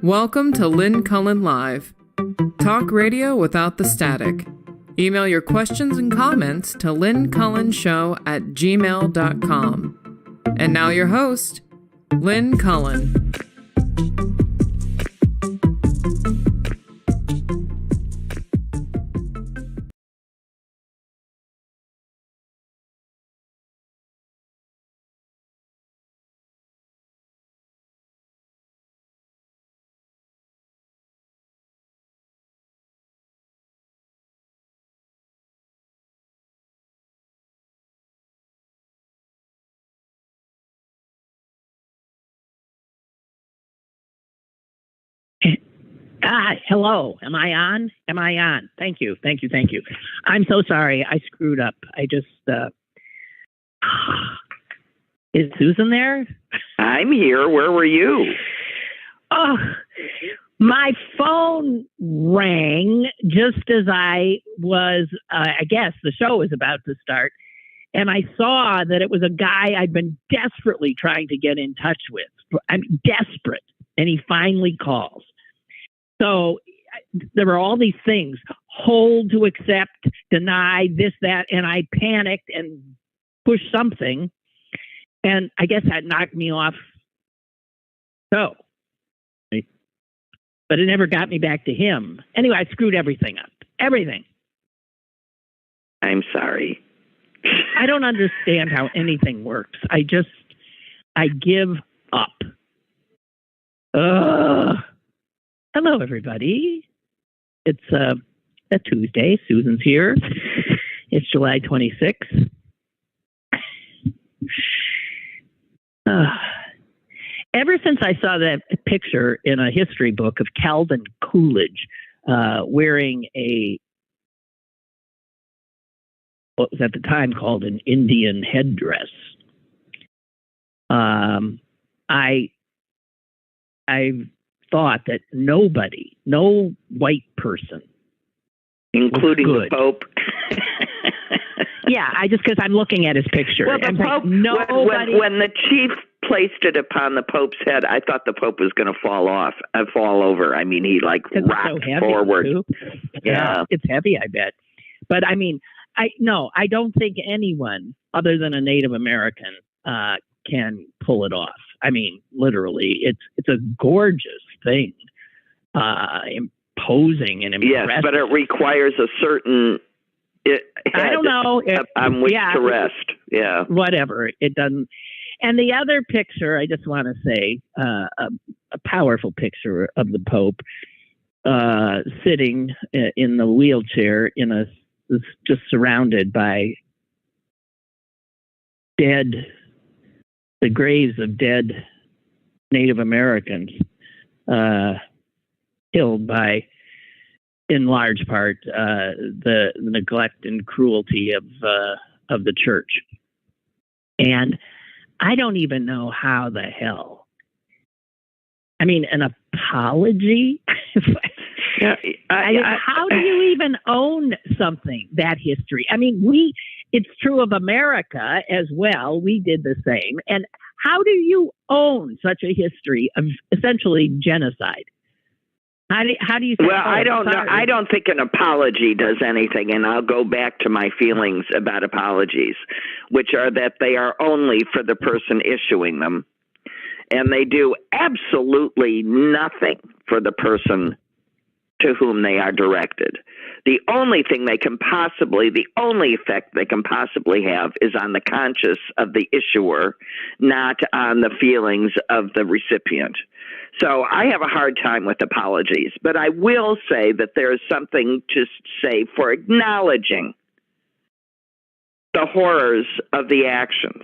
Welcome to Lynn Cullen Live. Talk radio without the static. Email your questions and comments to lynncullenshow@gmail.com. And now your host, Lynn Cullen. Hello. Am I on? Thank you. I'm so sorry. I screwed up. Is Susan there? I'm here. Where were you? Oh, my phone rang just as I was, I guess the show was about to start. And I saw that it was a guy I'd been desperately trying to get in touch with. I'm desperate. And he finally calls. So there were all these things, hold to accept, deny, this, that, and I panicked and pushed something. And I guess that knocked me off. So, but it never got me back to him. Anyway, I screwed everything up. Everything. I'm sorry. I don't understand how anything works. I give up. Hello, everybody. It's a Tuesday. Susan's here. It's July 26th. Ever since I saw that picture in a history book of Calvin Coolidge wearing what was at the time called an Indian headdress, I thought that no white person, including the Pope. Yeah, because I'm looking at his picture. Well, the Pope, when the chief placed it upon the Pope's head, I thought the Pope was going to fall over. I mean, he rocked forward. Too. Yeah, it's heavy, I bet. But I mean, I don't think anyone other than a Native American can pull it off. I mean, literally, it's a gorgeous thing, imposing and impressive. Yes, but it requires a certain. I don't know. I'm weak to rest. Yeah. Whatever. It doesn't. And the other picture, I just want to say, a powerful picture of the Pope sitting in the wheelchair just surrounded by the graves of dead Native Americans killed by, in large part, the neglect and cruelty of the church. And I don't even know how the hell. I mean, an apology? Yeah, how do you even own something, that history? I mean, it's true of America as well. We did the same. And how do you own such a history of essentially genocide? How do you say? Well, I don't know. I don't think an apology does anything, and I'll go back to my feelings about apologies, which are that they are only for the person issuing them, and they do absolutely nothing for the person to whom they are directed. The only effect they can possibly have is on the conscience of the issuer, not on the feelings of the recipient. So I have a hard time with apologies, but I will say that there is something to say for acknowledging the horrors of the actions,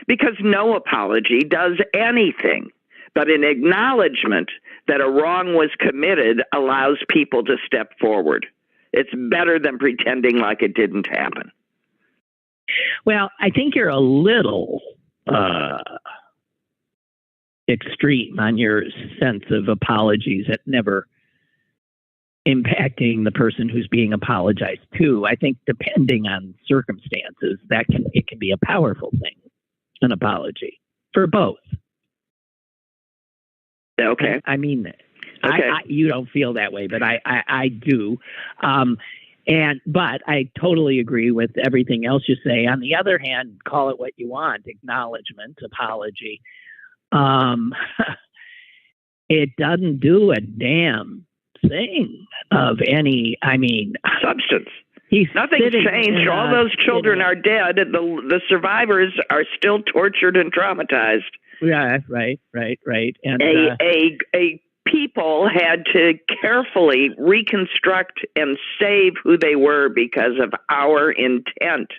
because no apology does anything, but an acknowledgement that a wrong was committed allows people to step forward. It's better than pretending like it didn't happen. Well, I think you're a little extreme on your sense of apologies that never impacting the person who's being apologized to. I think depending on circumstances, it can be a powerful thing, an apology for both. Okay. I mean, Okay. You don't feel that way, but I do. But I totally agree with everything else you say. On the other hand, call it what you want, acknowledgement, apology. It doesn't do a damn thing of any, substance. Nothing's changed. All those children are dead. The survivors are still tortured and traumatized. Yeah, right. And a people had to carefully reconstruct and save who they were because of our intent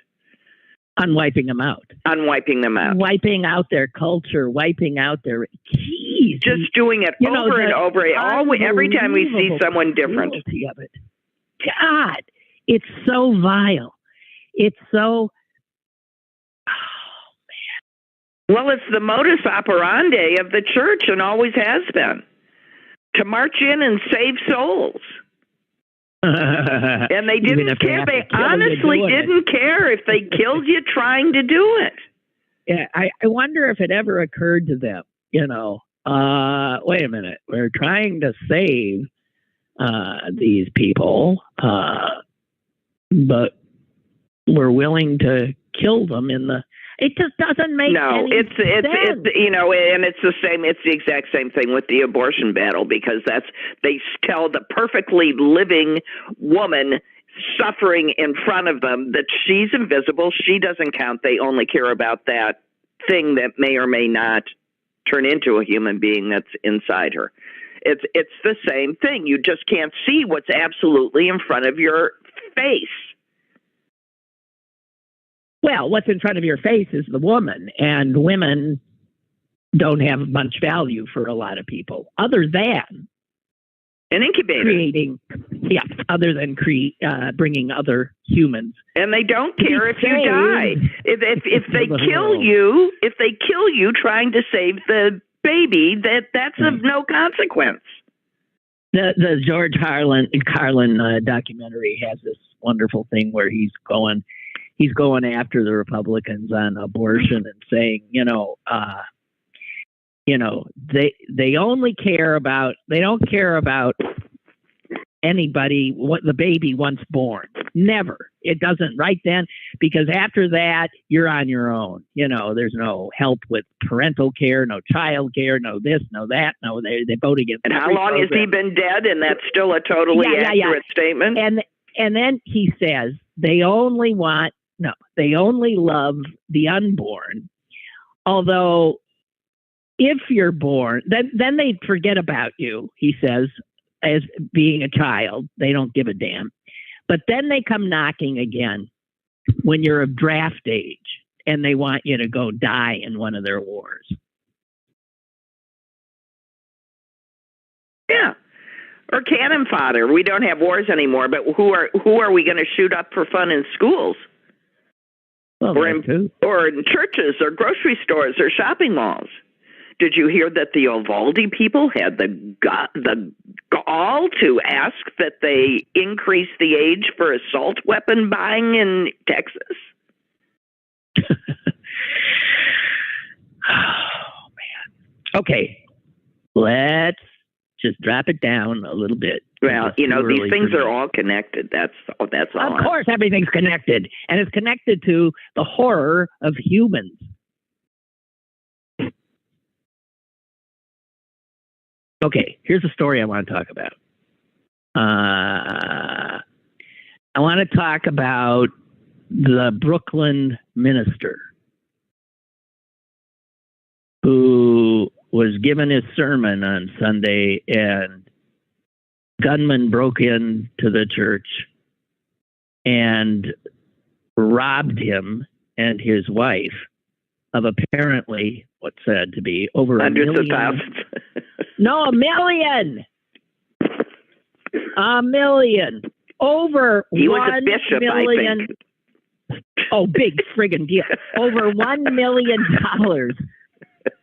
on wiping them out. Wiping out their culture, wiping out their keys. Just doing it over and over. Every time we see someone different. Of it. God, it's so vile. It's so... Well, it's the modus operandi of the church and always has been. To march in and save souls. And they didn't care. They honestly didn't care if they killed you trying to do it. Yeah, I wonder if it ever occurred to them, wait a minute, we're trying to save these people, but we're willing to kill them in the... It just doesn't make any sense. And it's the same. It's the exact same thing with the abortion battle, because they tell the perfectly living woman suffering in front of them that she's invisible. She doesn't count. They only care about that thing that may or may not turn into a human being that's inside her. It's the same thing. You just can't see what's absolutely in front of your face. Well, what's in front of your face is the woman, and women don't have much value for a lot of people, other than an incubator. Bringing other humans. And they don't care if you die. If they kill you trying to save the baby, that's of no consequence. The George Carlin documentary has this wonderful thing where he's going after the Republicans on abortion and saying, they only care about, they don't care about anybody, what the baby once born. Never. It doesn't right then, because after that, you're on your own. There's no help with parental care, no child care, no this, no that, no, they vote against. And how long has he been dead? And that's still a totally accurate statement. And then he says they only love the unborn. Although if you're born, then they forget about you, he says, as being a child. They don't give a damn. But then they come knocking again when you're of draft age and they want you to go die in one of their wars. Yeah. Or cannon fodder. We don't have wars anymore, but who are we going to shoot up for fun in schools? Well, or in churches or grocery stores or shopping malls? Did you hear that the Uvalde people had the gall to ask that they increase the age for assault weapon buying in Texas? Oh, man. Okay. Let's just drop it down a little bit. Well, these things are all connected. That's all. Of course, everything's connected. And it's connected to the horror of humans. Okay, here's a story I want to talk about. I want to talk about the Brooklyn minister who was given his sermon on Sunday, and gunmen broke into the church and robbed him and his wife of apparently what's said to be over hundreds of thousands. No, $1 million. $1 million. Over he was $1 a bishop, million. I think. Oh, big friggin' deal. Over $1 million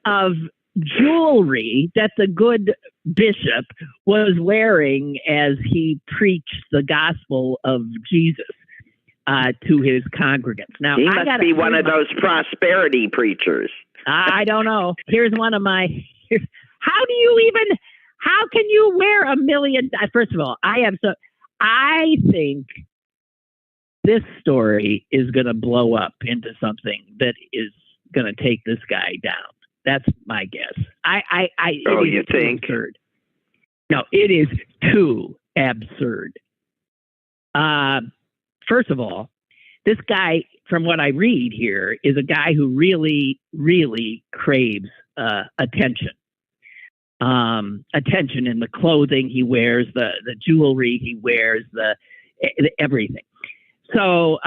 of jewelry that the good bishop was wearing as he preached the gospel of Jesus to his congregants. Now, he must be one of those prosperity preachers. I don't know. Here's one of my... How How can you wear $1 million? First of all, I think this story is going to blow up into something that is going to take this guy down. That's my guess. You think? Absurd. No, it is too absurd. First of all, this guy, from what I read here, is a guy who really, really craves attention. Attention in the clothing he wears, the jewelry he wears, the everything. So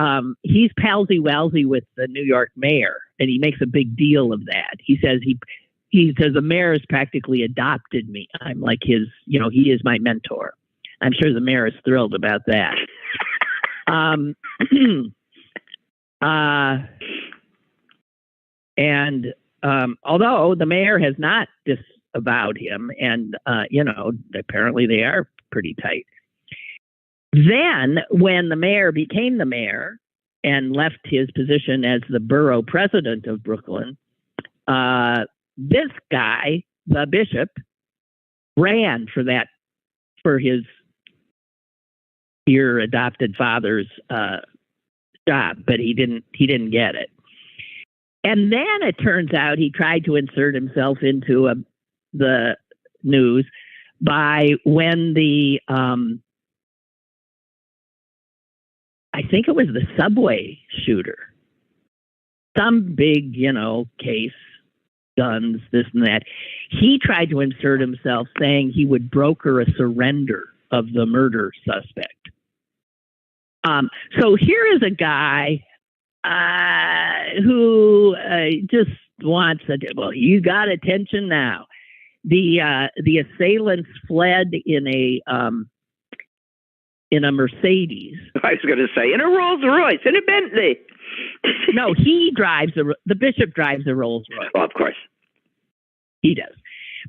he's palsy-walsy with the New York mayor, and he makes a big deal of that. He says the mayor has practically adopted me. I'm like his, he is my mentor. I'm sure the mayor is thrilled about that. Although the mayor has not disavowed him, and apparently they are pretty tight. Then, when the mayor became the mayor and left his position as the borough president of Brooklyn, this guy, the bishop, ran for his dear adopted father's job, but he didn't get it. And then it turns out he tried to insert himself into the news by when the I think it was the subway shooter, some big, case, guns, this and that. He tried to insert himself saying he would broker a surrender of the murder suspect. So here is a guy who just wants you got attention now. The assailants fled in a Mercedes. I was going to say in a Rolls Royce, in a Bentley. No, the bishop drives a Rolls Royce. Oh, of course, he does.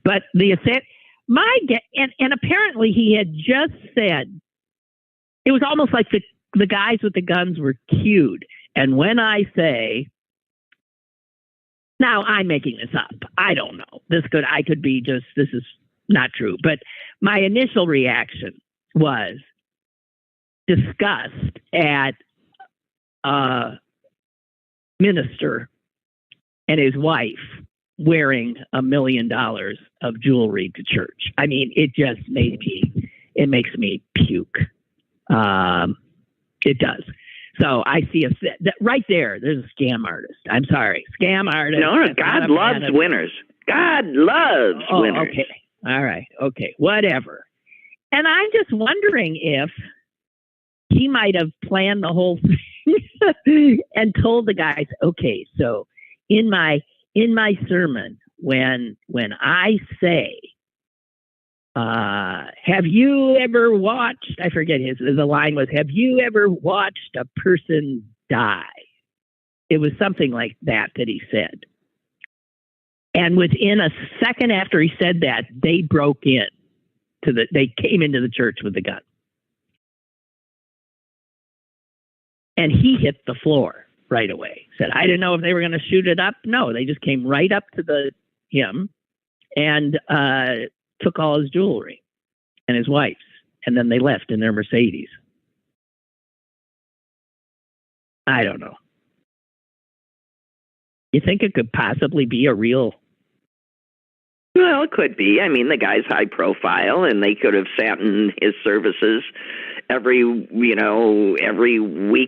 But and apparently he had just said it was almost like the guys with the guns were cued. And when I say, now I'm making this up. I don't know. This is not true. But my initial reaction was disgust at a minister and his wife wearing $1 million of jewelry to church. I mean, it makes me puke. It does. So I see right there. There's a scam artist. I'm sorry, scam artist. No, God loves winners. God loves winners. Okay, all right, okay, whatever. And I'm just wondering if he might have planned the whole thing and told the guys, okay, so in my sermon, when I say, have you ever watched, I forget the line was, have you ever watched a person die? It was something like that he said. And within a second after he said that, they broke in they came into the church with the gun. And he hit the floor right away. Said, I didn't know if they were going to shoot it up. No, they just came right up to him and took all his jewelry and his wife's. And then they left in their Mercedes. I don't know. You think it could possibly be a real... Well, it could be. I mean, the guy's high profile, and they could have sat in his services every week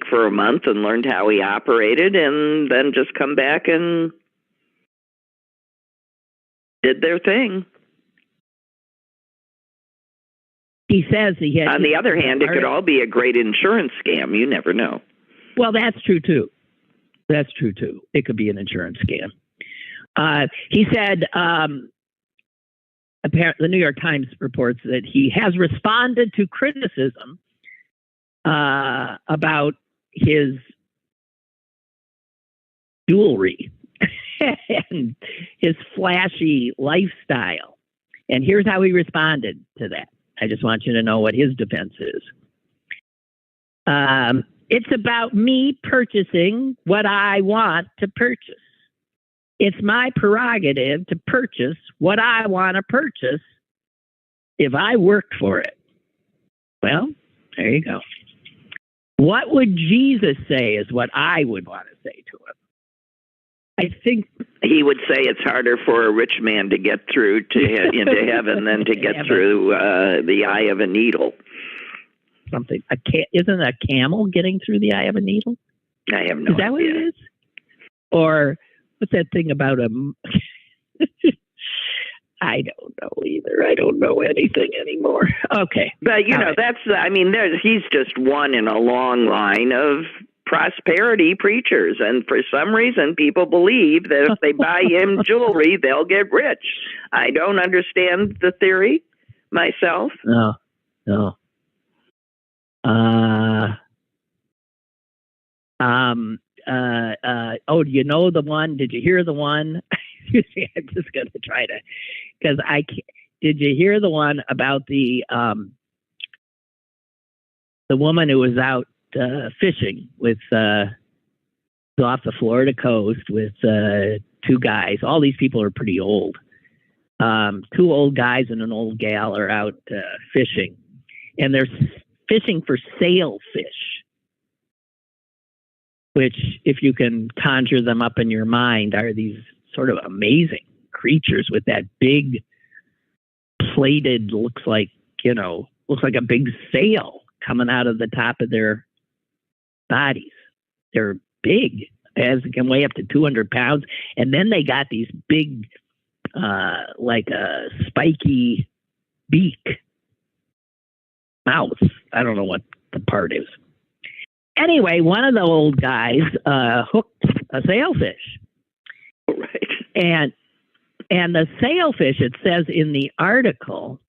for a month and learned how he operated, and then just come back and did their thing. He says he had... On the other hand, it could all be a great insurance scam. You never know. Well, that's true, too. It could be an insurance scam. He said... Apparently, the New York Times reports that he has responded to criticism about his jewelry and his flashy lifestyle. And here's how he responded to that. I just want you to know what his defense is. It's about me purchasing what I want to purchase. It's my prerogative to purchase what I want to purchase, if I worked for it, well, there you go. What would Jesus say is what I would want to say to him. I think he would say it's harder for a rich man to get through into heaven than to get through the eye of a needle. Something. Isn't a camel getting through the eye of a needle? I have no idea. Is that what it is? Or what's that thing about a... I don't know either. I don't know anything anymore. Okay. But, he's just one in a long line of prosperity preachers. And for some reason, people believe that if they buy him jewelry, they'll get rich. I don't understand the theory myself. No. Do you know the one? Did you hear the one? I'm just going to try to, because did you hear the one about the woman who was out fishing with off the Florida coast with two guys? All these people are pretty old. Two old guys and an old gal are out fishing, and they're fishing for sailfish, which, if you can conjure them up in your mind, are these sort of amazing creatures with that big plated, looks like a big sail coming out of the top of their bodies. They're big, as it can weigh up to 200 pounds. And then they got these big, like a spiky beak mouth. I don't know what the part is. Anyway, one of the old guys hooked a sailfish. Right. And the sailfish, it says in the article,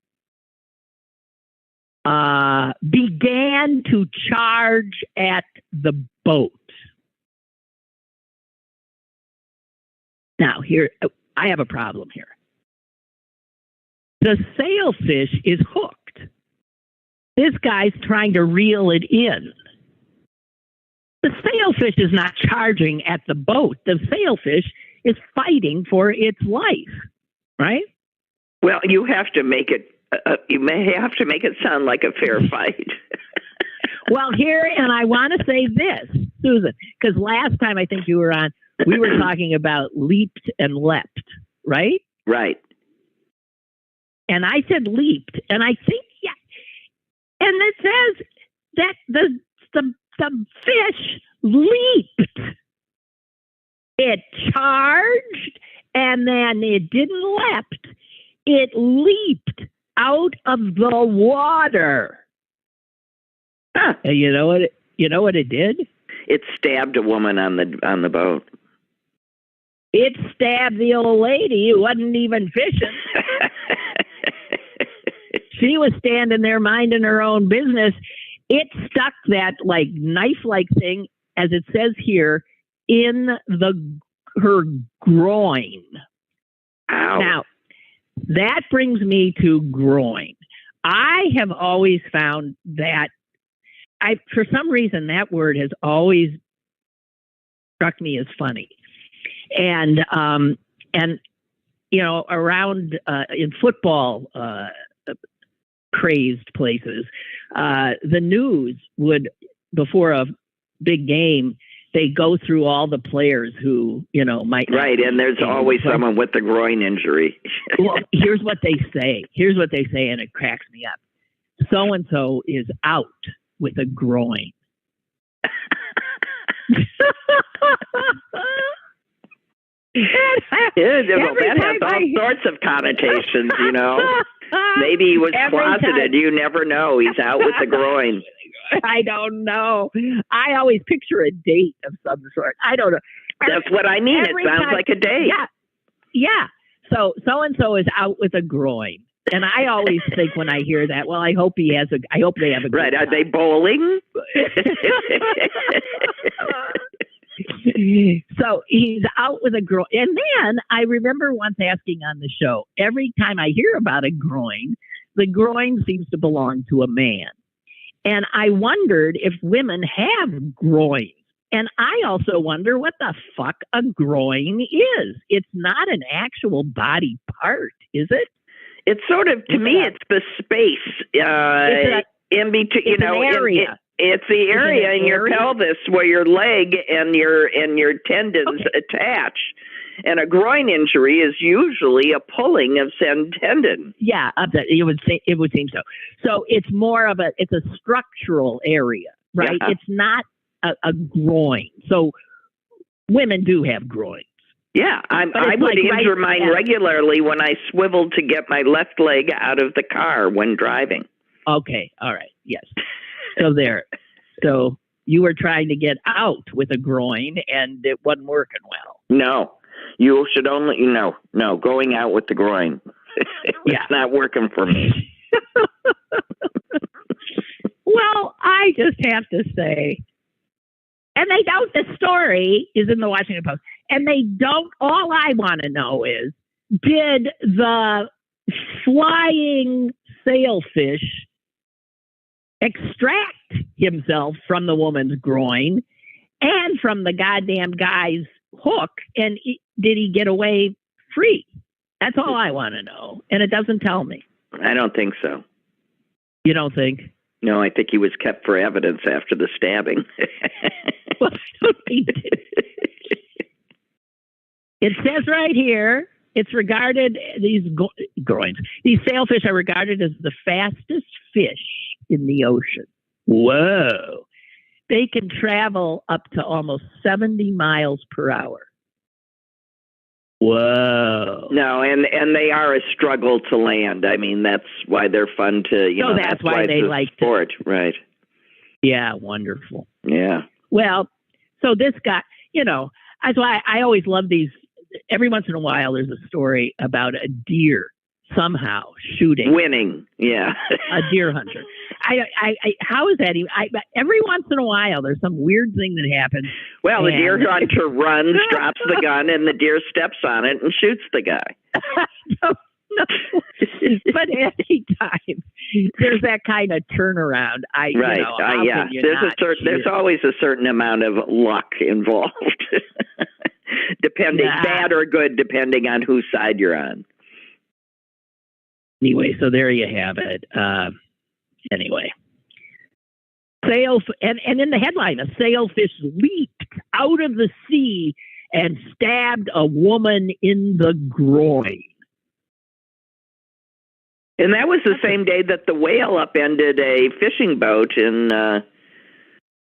began to charge at the boat. Now, here, I have a problem here. The sailfish is hooked. This guy's trying to reel it in. The sailfish is not charging at the boat. The sailfish is fighting for its life, right? Well, you have to make it. You may have to make it sound like a fair fight. Well, and I want to say this, Susan, because last time I think you were on, we were talking about leaped and leapt, right? Right. And I said leaped, and I think, yeah. And it says that the fish leaped. It charged, and then it didn't leapt. It leaped out of the water. Huh. And you know what it did? It stabbed a woman on the boat. It stabbed the old lady who wasn't even fishing. She was standing there minding her own business. It stuck that like knife-like thing, as it says here, in her groin. Ow. Now, that brings me to groin. I have always found that for some reason, that word has always struck me as funny. And around in football crazed places, the news would, before a big game, they go through all the players who, might. Right, and there's always someone with a groin injury. Well, here's what they say, and it cracks me up. So-and-so is out with a groin. That has all sorts of connotations, Maybe he was closeted. You never know. He's out with the groin. I don't know. I always picture a date of some sort. I don't know. That's what I mean. It sounds like a date. Yeah. So-and-so is out with a groin. And I always think when I hear that, well, I hope they have a good right. time. Are they bowling? So he's out with a groin. And then I remember once asking on the show, every time I hear about a groin, the groin seems to belong to a man. And I wondered if women have groins. And I also wonder what the fuck a groin is. It's not an actual body part, is it? It's sort of, to me, it's the space in between, it's an area. It's the area in your pelvis where your leg and your tendons attach. And a groin injury is usually a pulling of said tendon. Yeah, it would seem so. So it's more of it's a structural area, right? Yeah. It's not a groin. So women do have groins. Yeah, I would injure mine regularly when I swiveled to get my left leg out of the car when driving. Okay, all right, yes. So there. So you were trying to get out with a groin, and it wasn't working well. No, you should only, no, going out with the groin. It's not working for me. Well, I just have to say, and they don't, the story is in the Washington Post, and they don't, all I want to know is, did the flying sailfish extract himself from the woman's groin and from the goddamn guy's hook, and did he get away free? That's all I want to know, and it doesn't tell me. I don't think so. You don't think? No, I think he was kept for evidence after the stabbing. Well, he did. It says right here, it's regarded, these groins, these sailfish are regarded as the fastest fish in the ocean. Whoa. They can travel up to almost 70 miles per hour. Whoa. No, and they are a struggle to land. I mean, that's why they're fun to, that's why they like sport, right? Yeah, wonderful. Yeah. Well, so this guy, that's why I always love these. Every once in a while, there's a story about a deer somehow winning. Yeah. A deer hunter. How is that even? Every once in a while, there's some weird thing that happens. Well, the deer hunter runs, drops the gun, and the deer steps on it and shoots the guy. No. But any time there's that kind of turnaround, there's always a certain amount of luck involved. Depending, bad or good, depending on whose side you're on. Anyway, so there you have it. Anyway, and in the headline, a sailfish leaped out of the sea and stabbed a woman in the groin. And that was the same day that the whale upended a fishing boat in...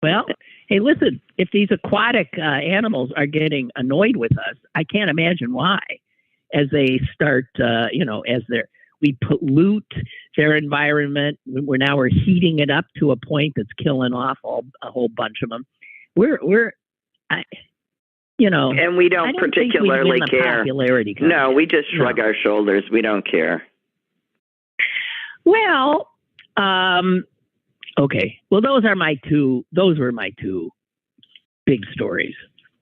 Well, hey, listen, if these aquatic animals are getting annoyed with us, I can't imagine why. As they start, we pollute their environment. We're heating it up to a point that's killing off a whole bunch of them. And we don't particularly care. No, we just shrug our shoulders. We don't care. Well, okay. Well, those were my two big stories.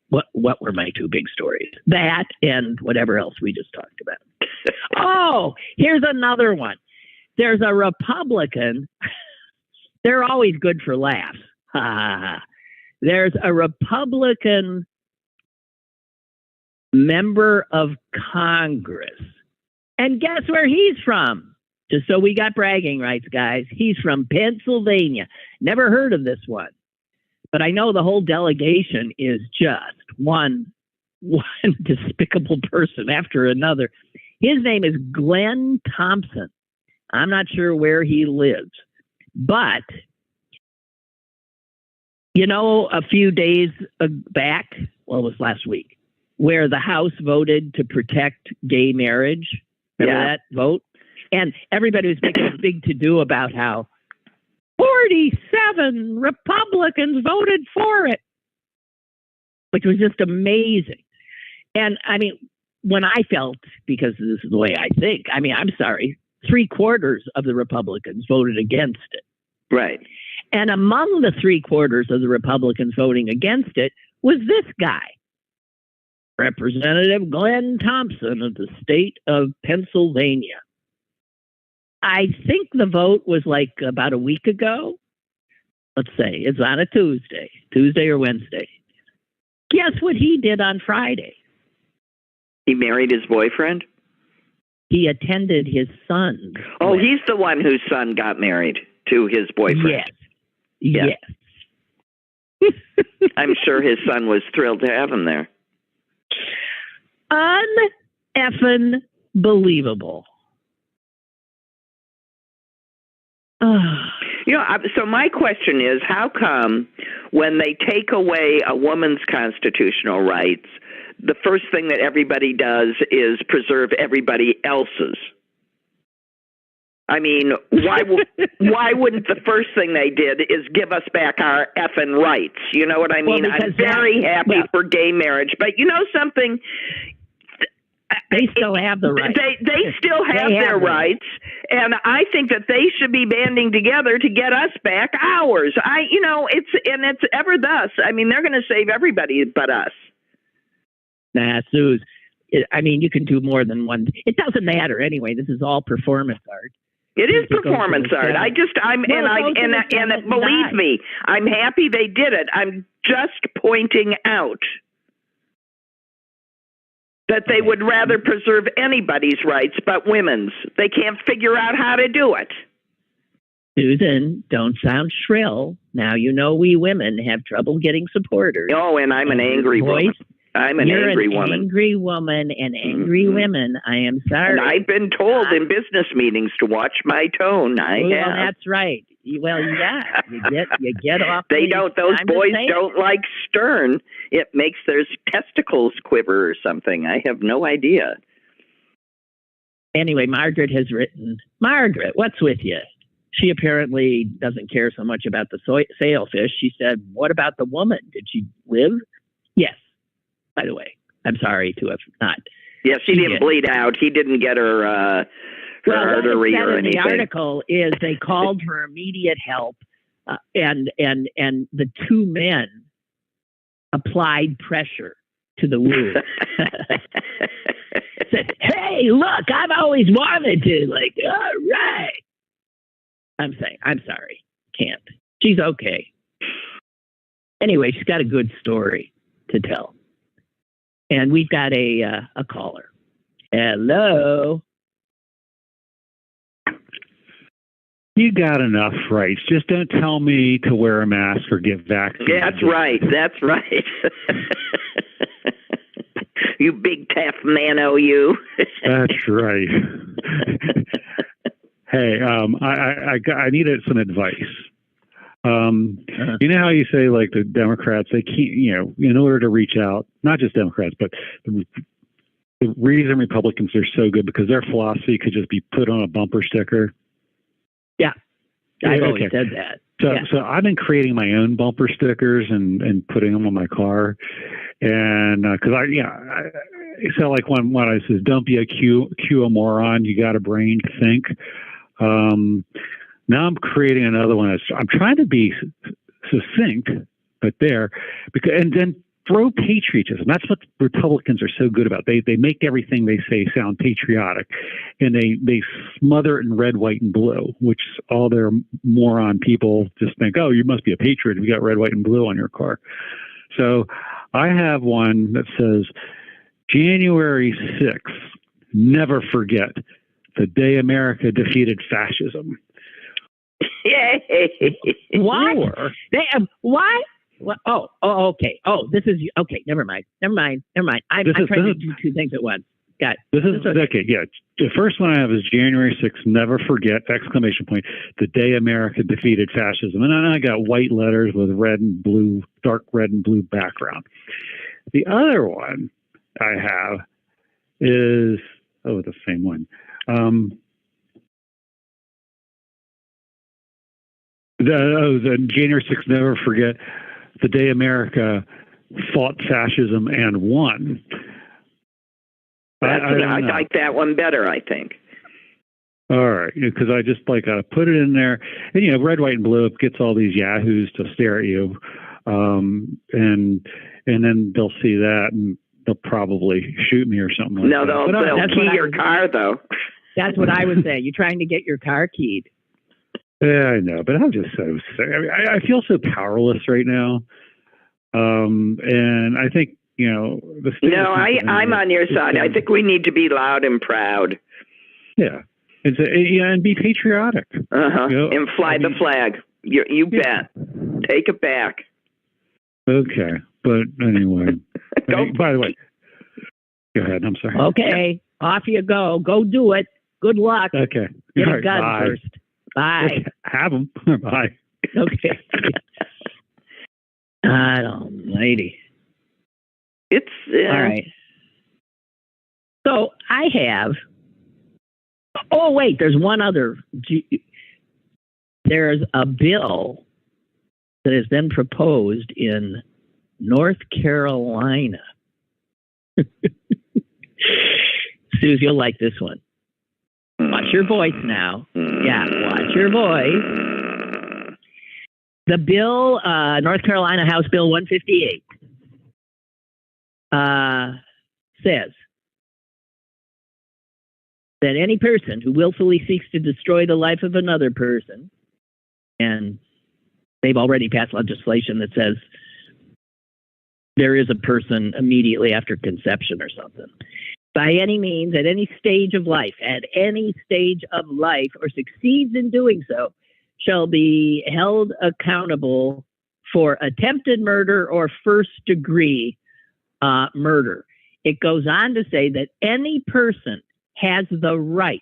What were my two big stories? That and whatever else we just talked about. Oh, here's another one. There's a Republican. They're always good for laughs. There's a Republican member of Congress. And guess where he's from? Just so we got bragging rights, guys. He's from Pennsylvania. Never heard of this one. But I know the whole delegation is just one despicable person after another. His name is Glenn Thompson. I'm not sure where he lives. But, a few days back, well, it was last week, where the House voted to protect gay marriage. Remember that vote? And everybody was making a big to-do about how 47 Republicans voted for it, which was just amazing. And I mean, when I felt, because this is the way I think, I'm sorry, 3/4 of the Republicans voted against it. Right. And among the 3/4 of the Republicans voting against it was this guy, Representative Glenn Thompson of the state of Pennsylvania. I think the vote was about a week ago. Let's say it's on a Tuesday or Wednesday. Guess what he did on Friday? He married his boyfriend? He attended his son's. Oh, wedding. he's the one whose son got married to his boyfriend. Yes. I'm sure his son was thrilled to have him there. Un-effing believable. So my question is, how come when they take away a woman's constitutional rights, the first thing that everybody does is preserve everybody else's? I mean, why wouldn't the first thing they did is give us back our effing rights? You know what I mean? Well, I'm very happy for gay marriage, but you know something? They still have the rights. They still have their rights, and I think that they should be banding together to get us back ours. It's ever thus. I mean, they're going to save everybody but us. Nah, Suze. I mean, you can do more than one. It doesn't matter anyway. This is all performance art. It is performance art. Believe me, I'm happy they did it. I'm just pointing out that they would rather preserve anybody's rights but women's. They can't figure out how to do it. Susan, don't sound shrill. Now you know we women have trouble getting supporters. Oh, and I'm an angry woman. I'm an angry woman. You're an angry woman and angry women. I am sorry. And I've been told in business meetings to watch my tone. Well, that's right. Well, yeah, you get off. They don't. Those boys don't like stern. It makes their testicles quiver or something. I have no idea. Anyway, Margaret has written. Margaret, what's with you? She apparently doesn't care so much about the sailfish. She said, "What about the woman? Did she live?" Yes. By the way, I'm sorry to have not. Yeah, she didn't bleed out. He didn't get her artery or anything. The article is they called for immediate help, and the two men applied pressure to the wound. Said, "Hey, look, I've always wanted to." Like, all right. I'm sorry, can't. She's okay. Anyway, she's got a good story to tell. And we've got a caller. Hello. You got enough rights. Just don't tell me to wear a mask or get vaccinated. That's right. That's right. You big tough man, you. That's right. Hey, I needed some advice. You know how you say, like, the Democrats, they can't, in order to reach out, not just Democrats, but the reason Republicans are so good because their philosophy could just be put on a bumper sticker. Yeah. I've always said that. So I've been creating my own bumper stickers and putting them on my car. And because so like when I says, don't be a Q a moron, you got a brain, think. Now I'm creating another one. I'm trying to be succinct, but and then throw patriotism. That's what Republicans are so good about. They make everything they say sound patriotic, and they smother it in red, white, and blue, which all their moron people just think, oh, you must be a patriot if you got red, white, and blue on your car. So I have one that says, January 6th, never forget the day America defeated fascism. Yay! What? What? Oh, okay. Oh, this is okay. Never mind. I'm trying to do two things at once. Got it. This is okay. Yeah. The first one I have is January 6th, never forget, ! The day America defeated fascism. And then I got white letters with red and blue, dark red and blue background. The other one I have is, the same one. The January 6th, never forget the day America fought fascism and won. I like that one better, I think. All right, because I just put it in there, and red, white, and blue gets all these yahoos to stare at you, and then they'll see that and they'll probably shoot me or something like that. No, they'll key your car though. That's what I would say. You're trying to get your car keyed. Yeah, I know, but I'm just so sick. I feel so powerless right now, and I think I'm on your side. I think we need to be loud and proud. Yeah. And be patriotic. Uh-huh. You know, And fly the flag. You bet. Take it back. Okay. But anyway. By the way, go ahead. I'm sorry. Okay. Off you go. Go do it. Good luck. Okay. Get All a gun bye. first. Bye. Okay. Have them. Bye. Okay. Almighty. It's all right. So I have. Oh wait, there's one other. There's a bill that has been proposed in North Carolina. Suze, you'll like this one. Watch your voice now. Yeah, watch your voice. The bill, North Carolina House Bill 158, says that any person who willfully seeks to destroy the life of another person, and they've already passed legislation that says there is a person immediately after conception or something, by any means, at any stage of life, or succeeds in doing so, shall be held accountable for attempted murder or first-degree murder. It goes on to say that any person has the right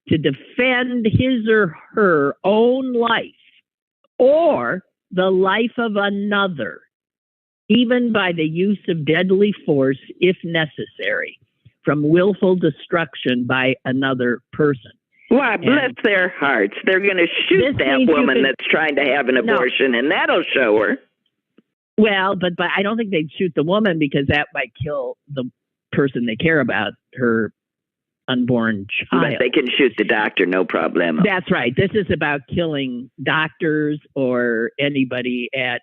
to defend his or her own life or the life of another, even by the use of deadly force if necessary, from willful destruction by another person. Well, bless their hearts. They're going to shoot that woman that's trying to have an abortion, and that'll show her. Well, but I don't think they'd shoot the woman because that might kill the person they care about, her unborn child. But they can shoot the doctor, no problem. That's right. This is about killing doctors or anybody at,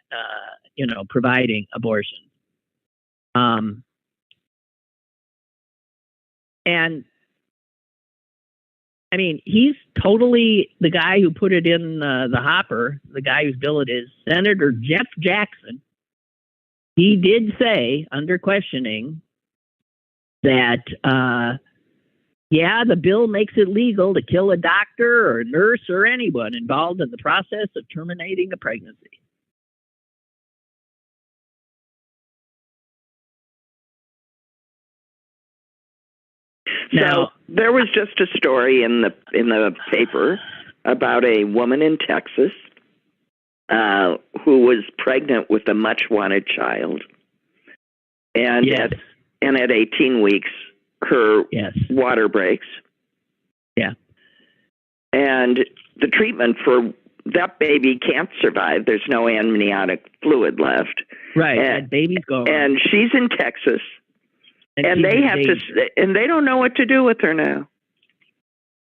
providing abortion. And I mean, he's totally the guy who put it in the hopper, the guy whose bill it is, Senator Jeff Jackson. He did say, under questioning, that, the bill makes it legal to kill a doctor or a nurse or anyone involved in the process of terminating a pregnancy. So there was just a story in the paper about a woman in Texas who was pregnant with a much wanted child, and at 18 weeks her water breaks. Yeah, and the treatment for that baby can't survive. There's no amniotic fluid left. Right, that baby's gone, and she's in Texas. And they have to, and they don't know what to do with her now.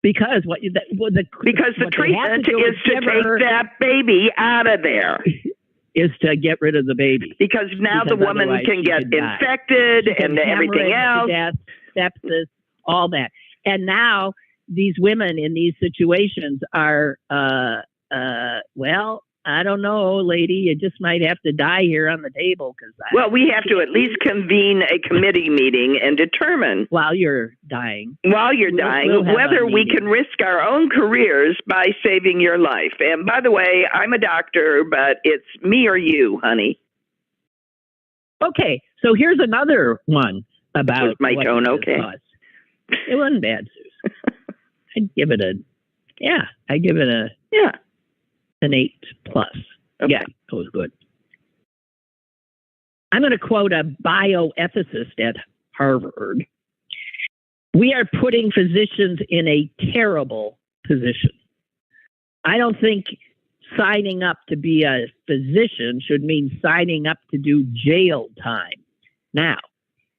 Because the treatment is to take that baby out of there. Is to get rid of the baby. Because now the woman can get infected and everything else. Death, sepsis, all that. And now these women in these situations are, I don't know, lady. You just might have to die here on the table. We have to at least convene a committee meeting and determine while you're dying, whether we can risk our own careers by saving your life. And by the way, I'm a doctor, but it's me or you, honey. Okay, so here's another one about. Was my tone okay? It wasn't bad, Suze. I'd give it an 8+. Okay. Yeah, it was good. I'm going to quote a bioethicist at Harvard. We are putting physicians in a terrible position. I don't think signing up to be a physician should mean signing up to do jail time. Now,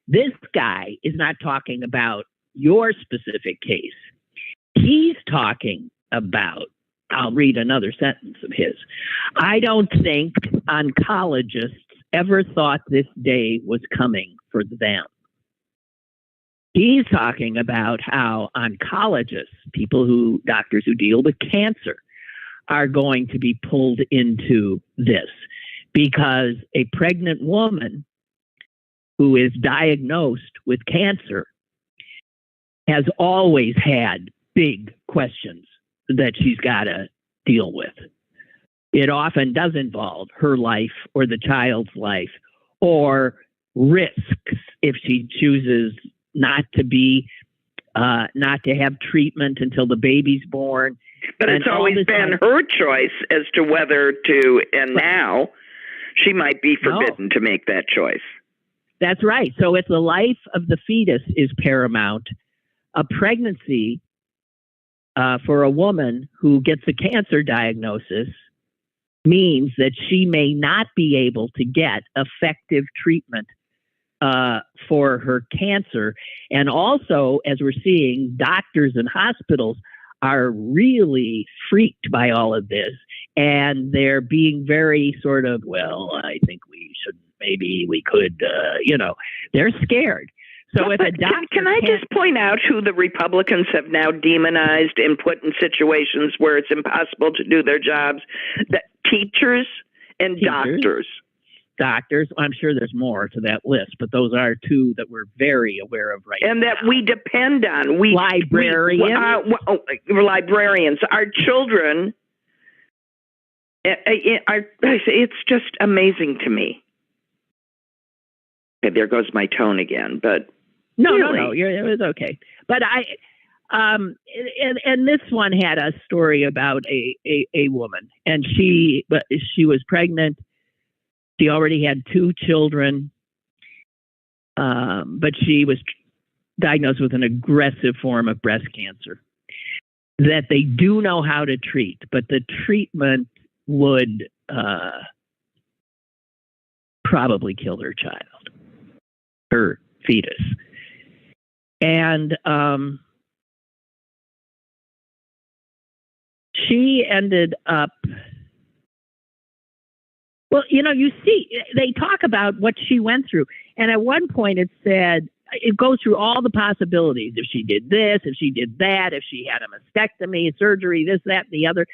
this guy is not talking about your specific case. He's talking about, I'll read another sentence of his. I don't think oncologists ever thought this day was coming for them. He's talking about how oncologists, doctors who deal with cancer, are going to be pulled into this because a pregnant woman who is diagnosed with cancer has always had big questions that she's got to deal with. It often does involve her life or the child's life, or risks if she chooses not to have treatment until the baby's born. But it's always been her choice as to whether to, and now she might be forbidden to make that choice. That's right. So if the life of the fetus is paramount, a pregnancy for a woman who gets a cancer diagnosis means that she may not be able to get effective treatment for her cancer. And also, as we're seeing, doctors and hospitals are really freaked by all of this. And they're being very sort of, well, I think we should, maybe we could, they're scared. So if a doctor can I just point out who the Republicans have now demonized and put in situations where it's impossible to do their jobs? Teachers and doctors. Doctors, I'm sure there's more to that list, but those are two that we're very aware of right now. And that we depend on. Librarians. Librarians. Our children, it's just amazing to me. Okay, there goes my tone again, but No, it was okay. But and this one had a story about a woman, and she was pregnant. She already had 2 children, but she was diagnosed with an aggressive form of breast cancer that they do know how to treat, but the treatment would probably kill her child, her fetus. And she ended up, well, you see, they talk about what she went through. And at one point it said, it goes through all the possibilities. If she did this, if she did that, if she had a mastectomy, surgery, this, that, and the other.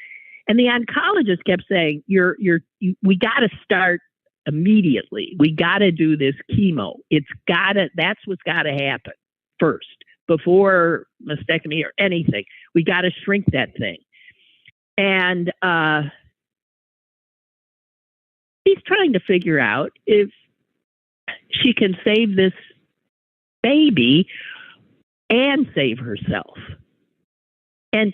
And the oncologist kept saying, we got to start immediately. We got to do this chemo. That's what's got to happen first before mastectomy or anything. We got to shrink that thing. And she's trying to figure out if she can save this baby and save herself. And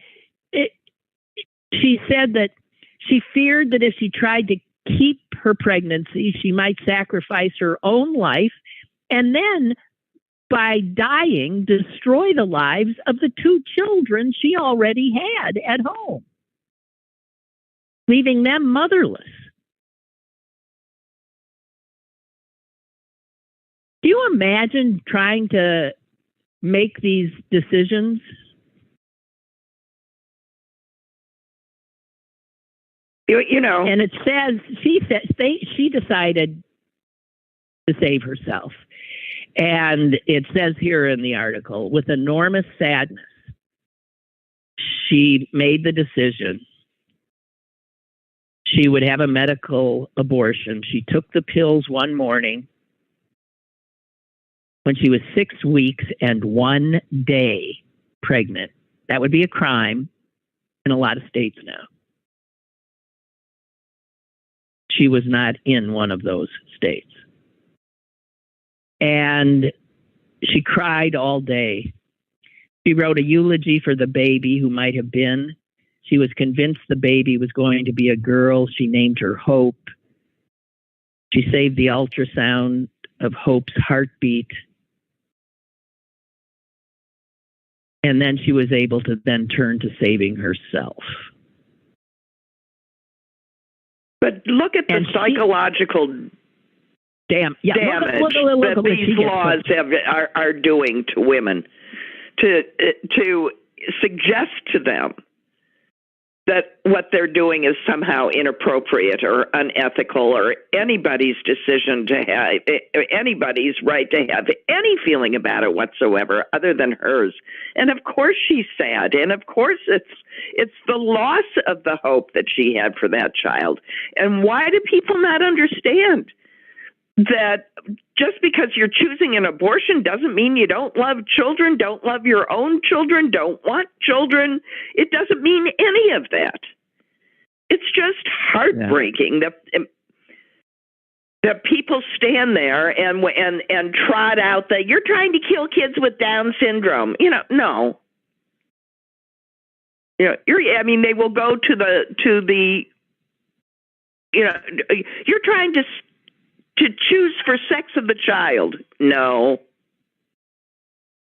she said that she feared that if she tried to keep her pregnancy, she might sacrifice her own life and then, by dying, destroy the lives of the 2 children she already had at home, leaving them motherless. Do you imagine trying to make these decisions? And it says she decided to save herself. And it says here in the article, with enormous sadness, she made the decision she would have a medical abortion. She took the pills one morning when she was 6 weeks and 1 day pregnant. That would be a crime in a lot of states now. She was not in one of those states. And she cried all day. She wrote a eulogy for the baby who might have been. She was convinced the baby was going to be a girl. She named her Hope. She saved the ultrasound of Hope's heartbeat. And then she was able to then turn to saving herself. But look at the psychological damage that these laws are doing to women, to suggest to them that what they're doing is somehow inappropriate or unethical, or anybody's decision to have, anybody's right to have any feeling about it whatsoever other than hers. And of course she's sad. And of course it's the loss of the hope that she had for that child. And why do people not understand that just because you're choosing an abortion doesn't mean you don't love children, don't love your own children, don't want children. It doesn't mean any of that. It's just heartbreaking that people stand there and trot out that you're trying to kill kids with Down syndrome. No. They will go to the you're trying to choose for sex of the child. No.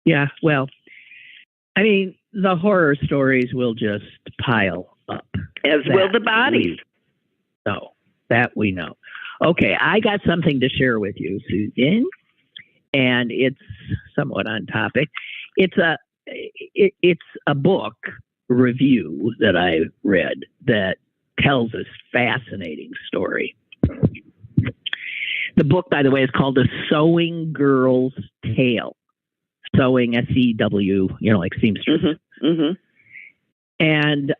Yeah, well, the horror stories will just pile up. As will the bodies. No, that we know. Okay, I got something to share with you, Susan, and it's somewhat on topic. It's a book review that I read that tells this fascinating story. The book, by the way, is called The Sewing Girl's Tale. Sewing, S-E-W, like seamstress. Mm-hmm. Mm-hmm. And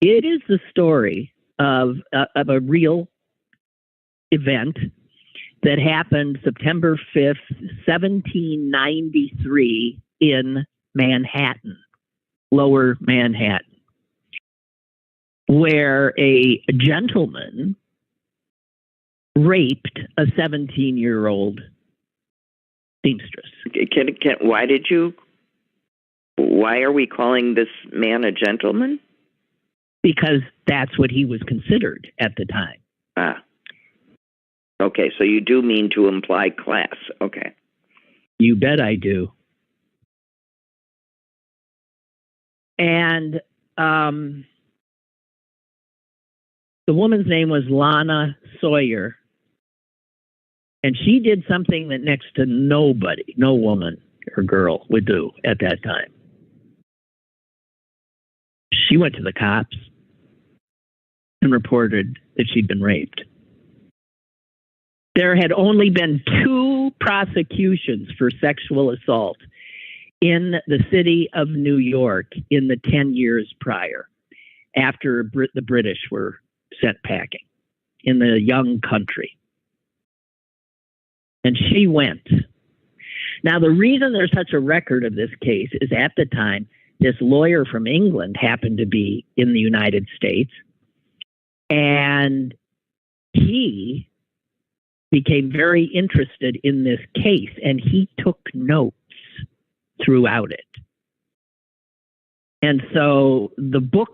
it is the story of a real event that happened September 5th, 1793 in Manhattan, Lower Manhattan, where a gentleman raped a 17-year-old seamstress. Why are we calling this man a gentleman? Because that's what he was considered at the time. Ah. Okay, so you do mean to imply class. Okay. You bet I do. And the woman's name was Lana Sawyer. And she did something that next to nobody, no woman or girl would do at that time. She went to the cops and reported that she'd been raped. There had only been 2 prosecutions for sexual assault in the city of New York in the 10 years prior, after the British were sent packing in the young country. And she went. Now, the reason there's such a record of this case is at the time, this lawyer from England happened to be in the United States, and he became very interested in this case, and he took notes throughout it. And so the book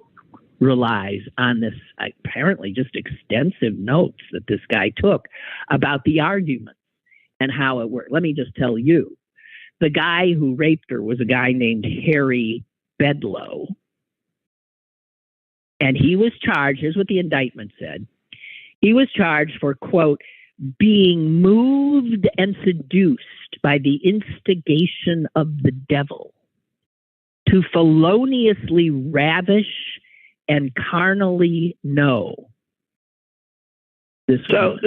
relies on this apparently just extensive notes that this guy took about the argument and how it worked. Let me just tell you, the guy who raped her was a guy named Harry Bedloe. And he was charged, here's what the indictment said. He was charged for, quote, being moved and seduced by the instigation of the devil to feloniously ravish and carnally know. So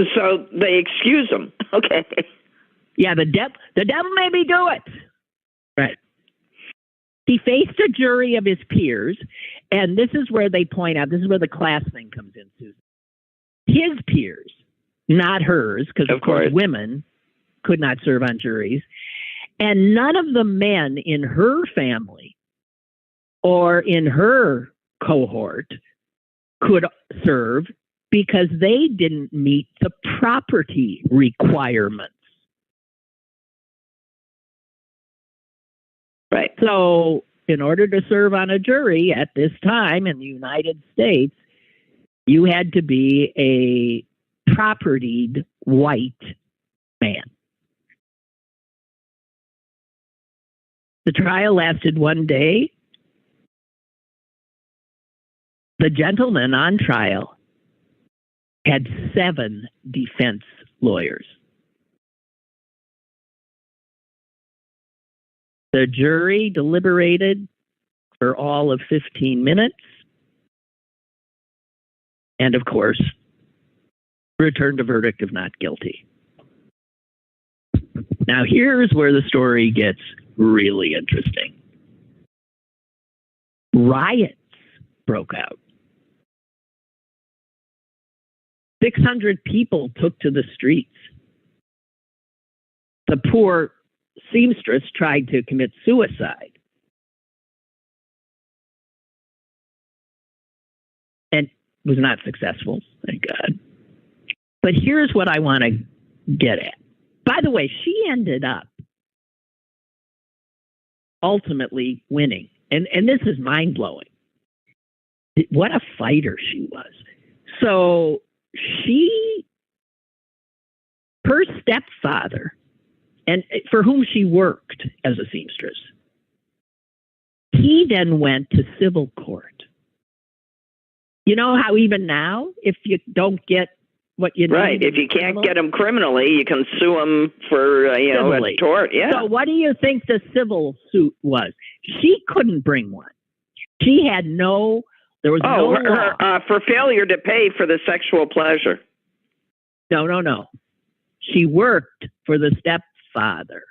they excuse him. Okay. Yeah, the devil made me do it. Right. He faced a jury of his peers, and this is where they point out, this is where the class thing comes in, Susan. His peers, not hers, because of course women could not serve on juries, and none of the men in her family or in her cohort could serve because they didn't meet the property requirements. Right. So in order to serve on a jury at this time in the United States, you had to be a propertied white man. The trial lasted 1 day. The gentleman on trial had 7 defense lawyers. The jury deliberated for all of 15 minutes and, of course, returned a verdict of not guilty. Now, here's where the story gets really interesting. Riots broke out. 600 people took to the streets. The poor seamstress tried to commit suicide. And was not successful, thank God. But here's what I want to get at. By the way, she ended up ultimately winning. And this is mind-blowing. What a fighter she was. So her stepfather, and for whom she worked as a seamstress, he then went to civil court. You know how even now, if you don't get what you need, right? If you can't get them criminally, you can sue them for a tort. Yeah. So what do you think the civil suit was? She couldn't bring one. She had no. There was no law. For failure to pay for the sexual pleasure. No. She worked for the stepfather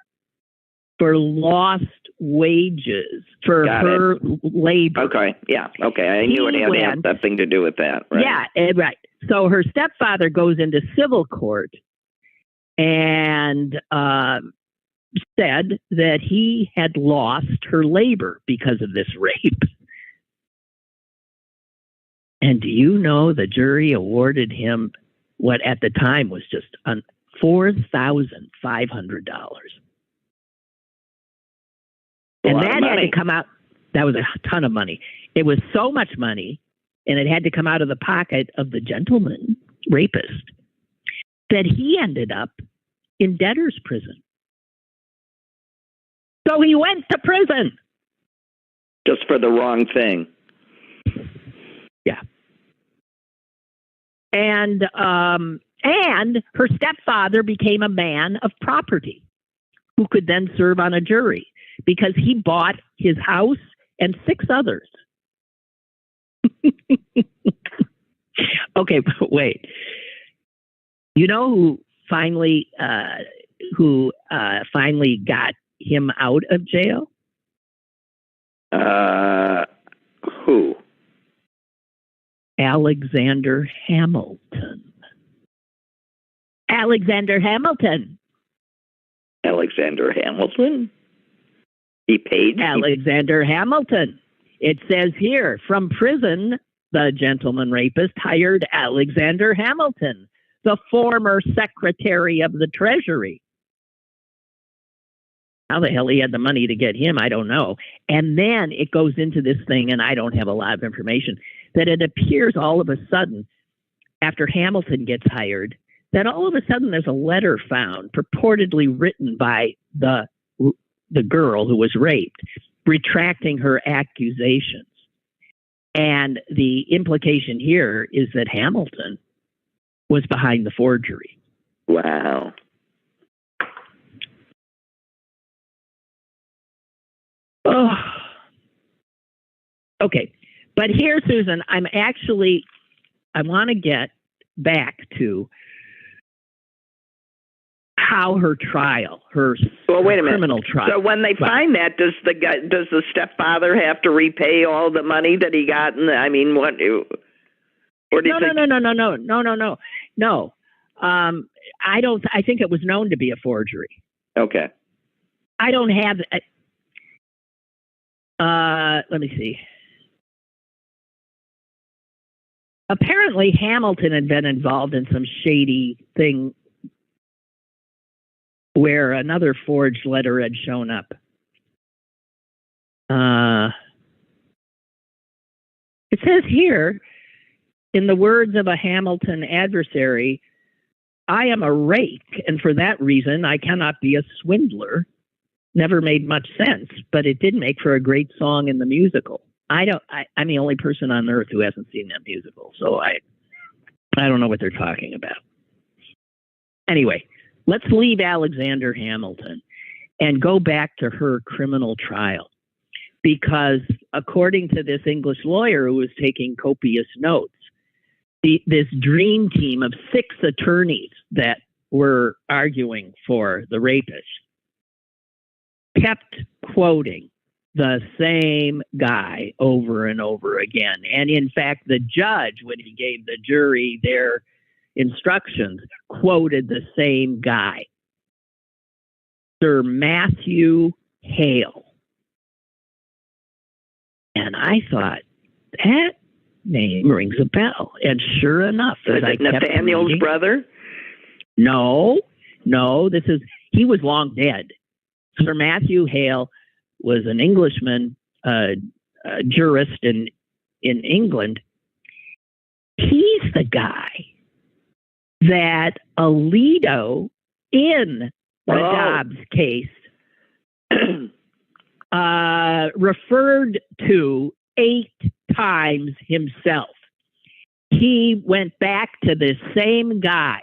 for lost wages for her labor. Okay, yeah, okay. I knew it had something to do with that. Right? Yeah, right. So her stepfather goes into civil court and said that he had lost her labor because of this rape. And do you know the jury awarded him what at the time was just $4,500. And that had to come out. That was a ton of money. It was so much money, and it had to come out of the pocket of the gentleman rapist, that he ended up in debtor's prison. So he went to prison. Just for the wrong thing. Yeah. And her stepfather became a man of property who could then serve on a jury because he bought his house and 6 others. Okay, but wait. You know who finally got him out of jail? Who? Alexander Hamilton. Alexander Hamilton. Alexander Hamilton? He paid? Alexander Hamilton. It says here, from prison, the gentleman rapist hired Alexander Hamilton, the former Secretary of the Treasury. How the hell he had the money to get him, I don't know. And then it goes into this thing, and I don't have a lot of information, that it appears all of a sudden, after Hamilton gets hired, that all of a sudden there's a letter found, purportedly written by the girl who was raped, retracting her accusations. And the implication here is that Hamilton was behind the forgery. Wow. Oh. Okay. But here, Susan, I want to get back to how her trial, criminal trial. So when they find that, does the stepfather have to repay all the money that he got? No. I don't. I think it was known to be a forgery. Okay. I don't have. Let me see. Apparently, Hamilton had been involved in some shady thing where another forged letter had shown up. It says here, in the words of a Hamilton adversary, I am a rake, and for that reason, I cannot be a swindler. Never made much sense, but it did make for a great song in the musical. I'm the only person on earth who hasn't seen that musical, so I don't know what they're talking about. Anyway, let's leave Alexander Hamilton and go back to her criminal trial, because according to this English lawyer who was taking copious notes, this dream team of 6 attorneys that were arguing for the rapist kept quoting the same guy over and over again. And in fact, the judge, when he gave the jury their instructions quoted the same guy, Sir Matthew Hale. And I thought, that name rings a bell. And sure enough, is it Nathaniel's brother? No, he was long dead. Sir Matthew Hale was an Englishman, a jurist in England. He's the guy that Alito in the Dobbs case referred to 8 times himself. He went back to the same guy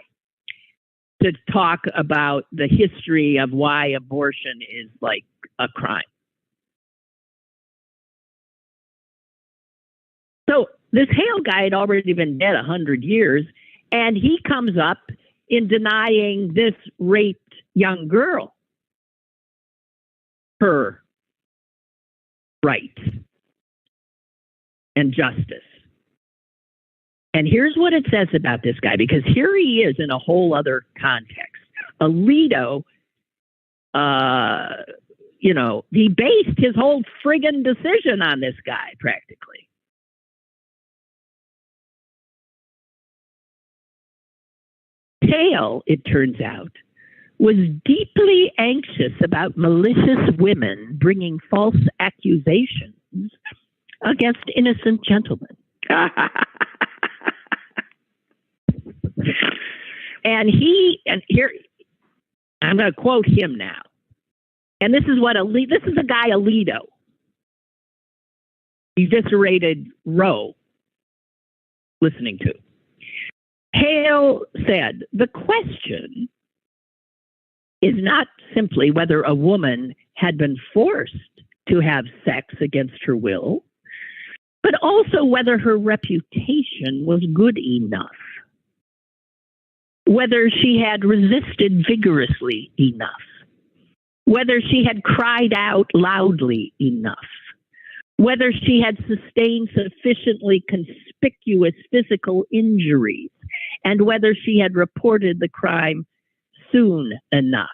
to talk about the history of why abortion is like a crime. So this Hale guy had already been dead 100 years, and he comes up in denying this raped young girl her rights and justice. And here's what it says about this guy, because here he is in a whole other context. Alito, he based his whole friggin' decision on this guy, practically. Hale, it turns out, was deeply anxious about malicious women bringing false accusations against innocent gentlemen. And here, I'm going to quote him now. And this is a guy Alito eviscerated Roe listening to. Hale said, the question is not simply whether a woman had been forced to have sex against her will, but also whether her reputation was good enough, whether she had resisted vigorously enough, whether she had cried out loudly enough, whether she had sustained sufficiently conspicuous physical injuries, and whether she had reported the crime soon enough.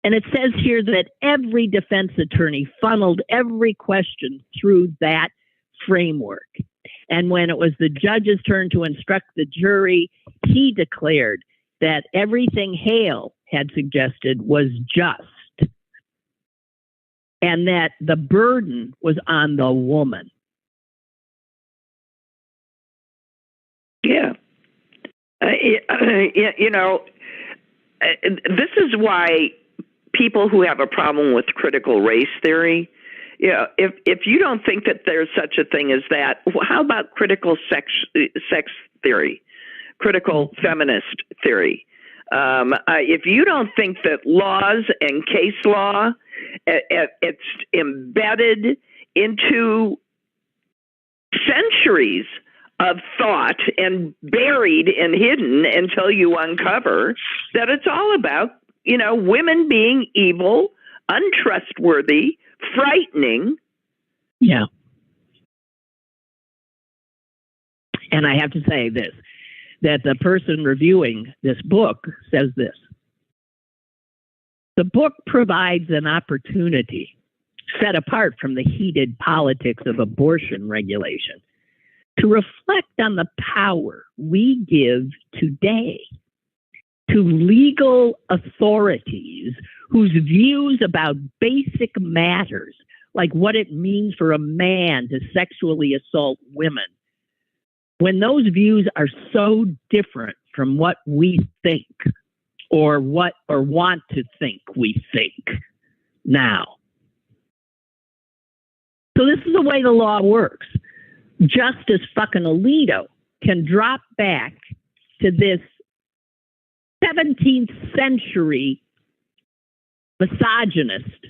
And it says here that every defense attorney funneled every question through that framework. And when it was the judge's turn to instruct the jury, he declared that everything Hale had suggested was just, and that the burden was on the woman. Yeah. This is why people who have a problem with critical race theory, if you don't think that there's such a thing as that, how about critical sex theory, critical feminist theory? If you don't think that laws and case law, it's embedded into centuries of thought and buried and hidden until you uncover that it's all about, women being evil, untrustworthy, frightening. Yeah. And I have to say this, that the person reviewing this book says this. The book provides an opportunity, set apart from the heated politics of abortion regulation, to reflect on the power we give today to legal authorities whose views about basic matters, like what it means for a man to sexually assault women, when those views are so different from what we think or want to think we think now. So this is the way the law works. Justice fucking Alito can drop back to this 17th century misogynist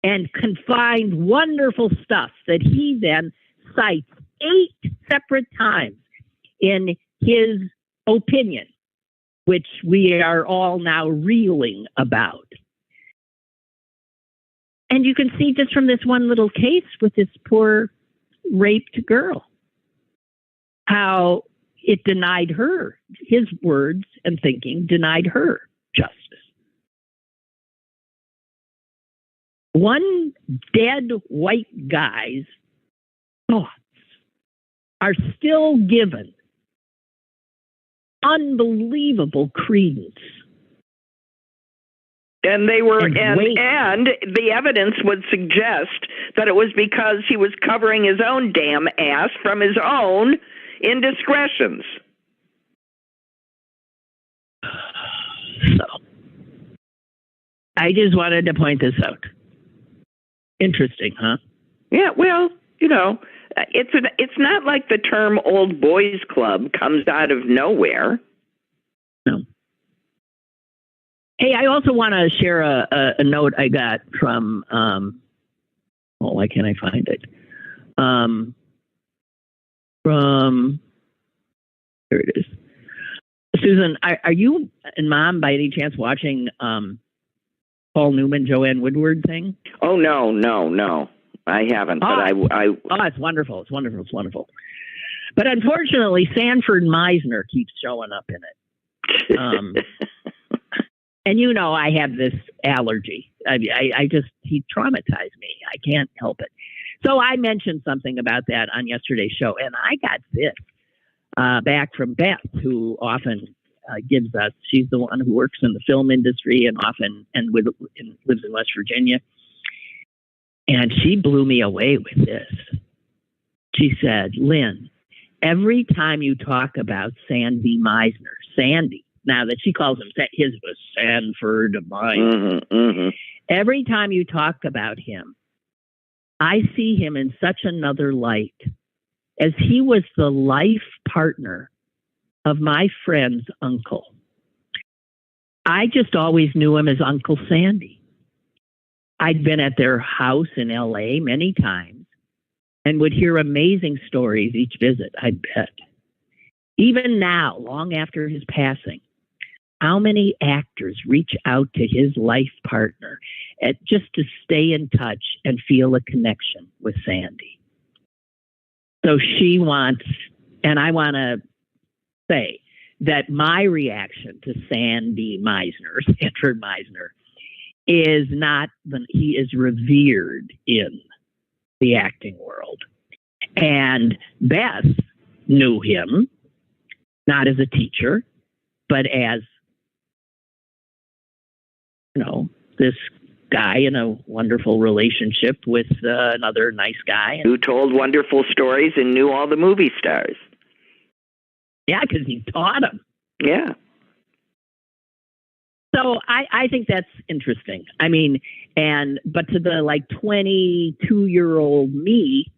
and can find wonderful stuff that he then cites 8 separate times in his opinion, which we are all now reeling about. And you can see just from this one little case with this poor raped girl, how it denied her, his words and thinking denied her justice. One dead white guy's thoughts are still given unbelievable credence. And they were, and the evidence would suggest that it was because he was covering his own damn ass from his own indiscretions. So, I just wanted to point this out. Interesting, huh? Yeah, well, it's not like the term old boys club comes out of nowhere. No. Hey, I also want to share a note I got from, why can't I find it? Here it is. Susan, are you and Mom by any chance watching Paul Newman, Joanne Woodward thing? Oh, no. I haven't, but I it's wonderful. It's wonderful. But unfortunately, Sanford Meisner keeps showing up in it. And I have this allergy. He traumatized me. I can't help it. So I mentioned something about that on yesterday's show, and I got this back from Beth, who often gives us. She's the one who works in the film industry and lives in West Virginia. And she blew me away with this. She said, Lynn, every time you talk about Sandy Meisner, Sandy, now that she calls him, his was Sanford Meisner. Mm-hmm. Every time you talk about him, I see him in such another light, as he was the life partner of my friend's uncle. I just always knew him as Uncle Sandy. I'd been at their house in LA many times and would hear amazing stories each visit, I bet. Even now, long after his passing, how many actors reach out to his life partner just to stay in touch and feel a connection with Sandy? So she wants, and I want to say that my reaction to Sanford Meisner, is not that he is revered in the acting world. And Beth knew him, not as a teacher, but as, this guy in a wonderful relationship with another nice guy. Who told wonderful stories and knew all the movie stars. Yeah, because he taught them. Yeah. So I think that's interesting. I mean, but to the 22-year-old me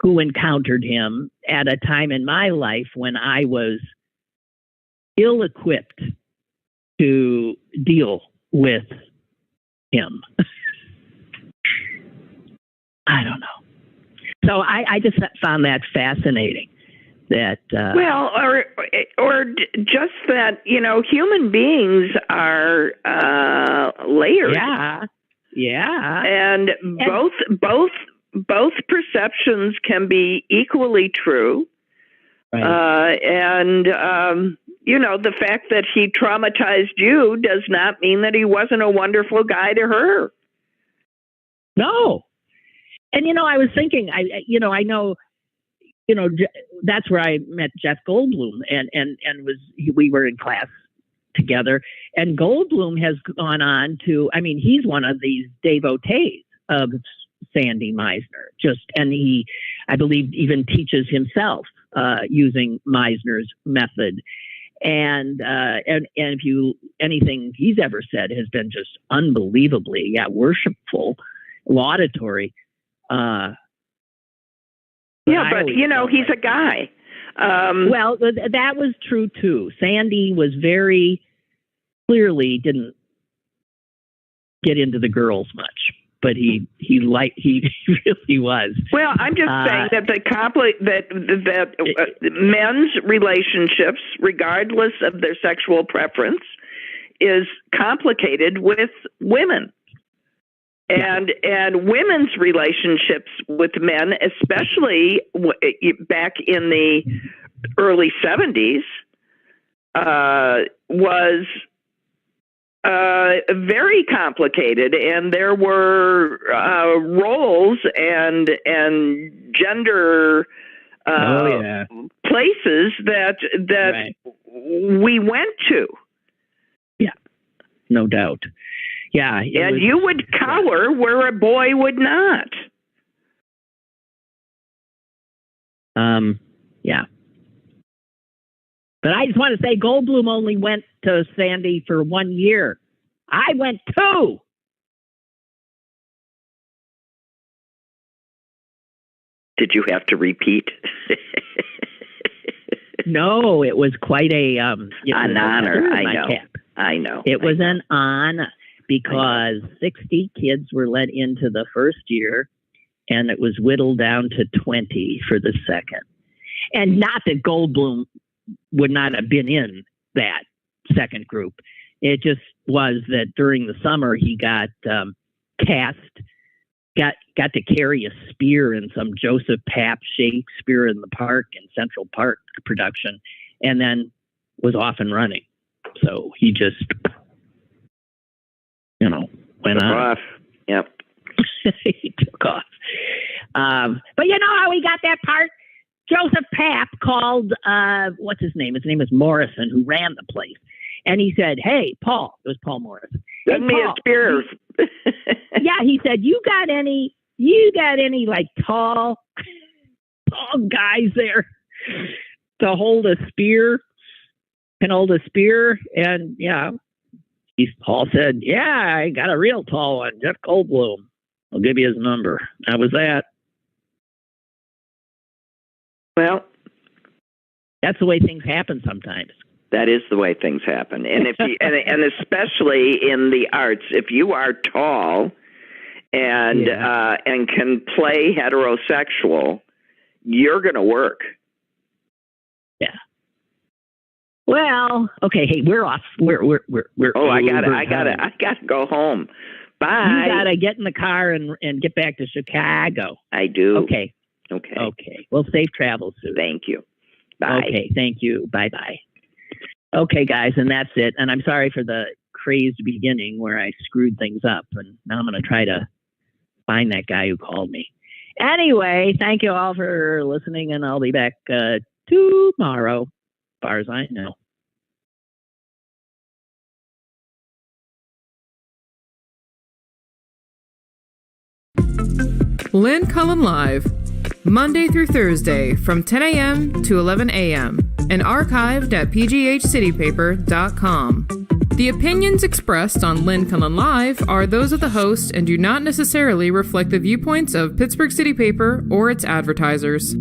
who encountered him at a time in my life when I was ill-equipped to deal with him. I don't know. So I just found that fascinating. That or just that human beings are layered. Yeah. And both perceptions can be equally true. Right. The fact that he traumatized you does not mean that he wasn't a wonderful guy to her. No. And I was thinking, I know. That's where I met Jeff Goldblum, and we were in class together. And Goldblum has gone on to, he's one of these devotees of Sandy Meisner. And he, I believe, even teaches himself using Meisner's method. And if anything he's ever said has been just unbelievably, worshipful, laudatory. But he's a guy. Well, that was true too. Sandy was very clearly didn't get into the girls much, but he really was. Well, I'm just saying that men's relationships, regardless of their sexual preference, is complicated with women. And women's relationships with men, especially back in the early 70s was very complicated, and there were roles and gender places that Right. we went to. Yeah, no doubt. Yeah, And you would cower where a boy would not. Yeah. But I just want to say Goldblum only went to Sandy for 1 year. I went 2. Did you have to repeat? No, it was quite an honor. I know. It was an honor because 60 kids were let into the first year, and it was whittled down to 20 for the second. And not that Goldblum would not have been in that second group. It just was that during the summer he got cast, got to carry a spear in some Joseph Papp Shakespeare in the Park in Central Park production, and then was off and running. So he just, went off. Yep. He took off. But you know how he got that part? Joseph Papp called, what's his name? His name is Morrison, who ran the place. And he said, "Hey, Paul," it was Paul Morrison. "Hey, Send me a spear." Yeah, he said, you got any like tall guys there to hold a spear? Can hold a spear? And yeah, Paul said, "Yeah, I got a real tall one, Jeff Goldblum. I'll give you his number." That was that. Well, that's the way things happen sometimes. That is the way things happen, and if you, and especially in the arts, if you are tall and can play heterosexual, you're going to work. Yeah. Well, okay. Hey, we're off. We're. Oh, I gotta go home. Bye. You gotta get in the car and get back to Chicago. I do. Okay. Well, safe travels, Sue. Thank you. Bye. Okay. Thank you. Bye. Okay, guys, and that's it. And I'm sorry for the crazed beginning where I screwed things up, and now I'm going to try to find that guy who called me. Anyway, thank you all for listening, and I'll be back tomorrow, as far as I know. Lynn Cullen Live, Monday through Thursday from 10 a.m. to 11 a.m. and archived at pghcitypaper.com. The opinions expressed on Lynn Cullen Live are those of the host and do not necessarily reflect the viewpoints of Pittsburgh City Paper or its advertisers.